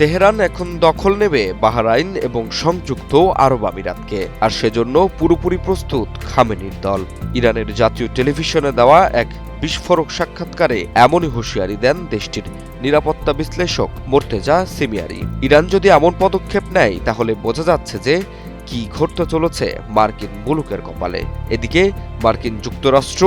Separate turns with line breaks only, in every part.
Tehran এখন দখল নেবে বাহরাইন এবং সংযুক্ত আরব আমিরাতকে, আর সেজন্য পুরোপুরি প্রস্তুত খামেনির দল। ইরানের জাতীয় টেলিভিশনে দেওয়া এক বিস্ফোরক সাক্ষাৎকারে এমনই হুঁশিয়ারি দেন দেশটির নিরাপত্তা বিশ্লেষক মোর্তেজা সিমিয়ারি। ইরান যদি এমন পদক্ষেপ নেয় তাহলে বোঝা যাচ্ছে যে কি ঘটতে চলেছে মার্কিন মুলুকের কপালে। এদিকে মার্কিন যুক্তরাষ্ট্র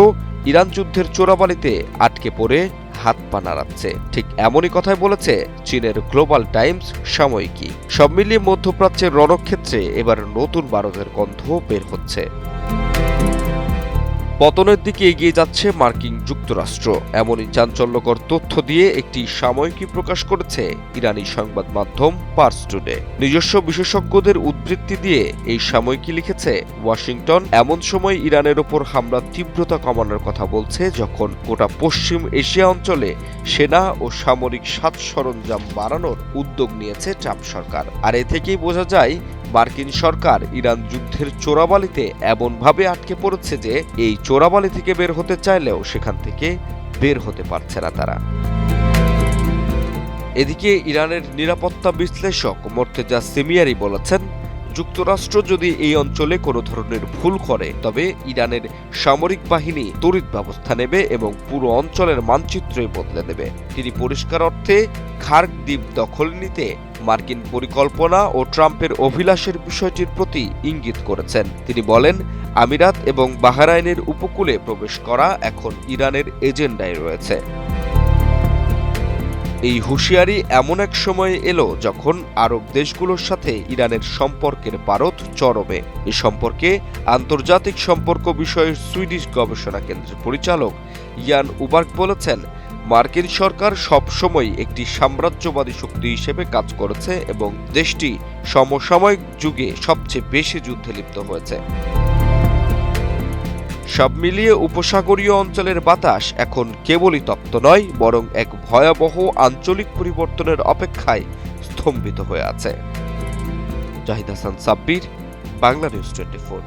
ইরান যুদ্ধের চোরাবালিতে আটকে পড়ে হাত পা নাড়াচ্ছে, ঠিক এমনই কথাই বলেছে চীনের গ্লোবাল টাইমস সাময়িকী। সব মিলিয়ে মধ্যপ্রাচ্যের রণক্ষেত্রে এবার নতুন বারুদের গন্ধ বের হচ্ছে। পতনের দিকে এগিয়ে যাচ্ছে মার্কিন যুক্তরাষ্ট্র, এমনই চাঞ্চল্যকর তথ্য দিয়ে একটি সাময়িকী প্রকাশ করেছে ইরানি সংবাদ মাধ্যম পার্স টুডে। নিজস্ব বিশেষজ্ঞদের উদ্ধৃতি দিয়ে এই সাময়িকী লিখেছে, ওয়াশিংটন এমন সময় ইরানের ওপর হামলার তীব্রতা কমানোর কথা বলছে যখন গোটা পশ্চিম এশিয়া অঞ্চলে সেনা ও সামরিক সাজ সরঞ্জাম বাড়ানোর উদ্যোগ নিয়েছে ট্রাম্প সরকার। আর এ থেকেই বোঝা যায় মার্কিন সরকার ইরান যুদ্ধের চোরাবালিতে এমনভাবে আটকে পড়েছে যে এই চোরাবালি থেকে বের হতে চাইলেও সেখান থেকে বের হতে পারছে না তারা। এদিকে ইরানের নিরাপত্তা বিশ্লেষক মোর্তেজা সিমিয়ারি বলেছেন, যুক্তরাষ্ট্র যদি এই অঞ্চলে কোনো ধরনের ভুল করে তবে ইরানের সামরিক বাহিনী তড়িৎ ব্যবস্থা নেবে এবং পুরো অঞ্চলের মানচিত্রই বদলে দেবে। তিনি পরিষ্কার অর্থে খার্ক দ্বীপ দখল নিতে মার্কিন পরিকল্পনা ও ট্রাম্পের অভিলাষের বিষয়টির প্রতি ইঙ্গিত করেছেন। তিনি বলেন, আমিরাত এবং বাহরাইনের উপকূলে প্রবেশ করা এখন ইরানের এজেন্ডায় রয়েছে। এই হুঁশিয়ারি এমন এক সময়ে এলো যখন আরব দেশগুলোর সাথে ইরানের সম্পর্কের পারদ চরমে। এ সম্পর্কে আন্তর্জাতিক সম্পর্ক বিষয়ের সুইডিশ গবেষণা কেন্দ্রের পরিচালক ইয়ান উবার্গ বলেছেন, মার্কিন সরকার সবসময় একটি সাম্রাজ্যবাদী শক্তি হিসেবে কাজ করেছে এবং দেশটি সমসাময়িক যুগে সবচেয়ে বেশি যুদ্ধে লিপ্ত হয়েছে। সব মিলিয়ে উপসাগরীয় অঞ্চলের বাতাস এখন কেবলই তপ্ত নয়, বরং এক ভয়াবহ আঞ্চলিক পরিবর্তনের অপেক্ষায় স্তম্ভিত হয়ে আছে। জাহিদ হাসান সাব্বির, বাংলা নিউজ 24।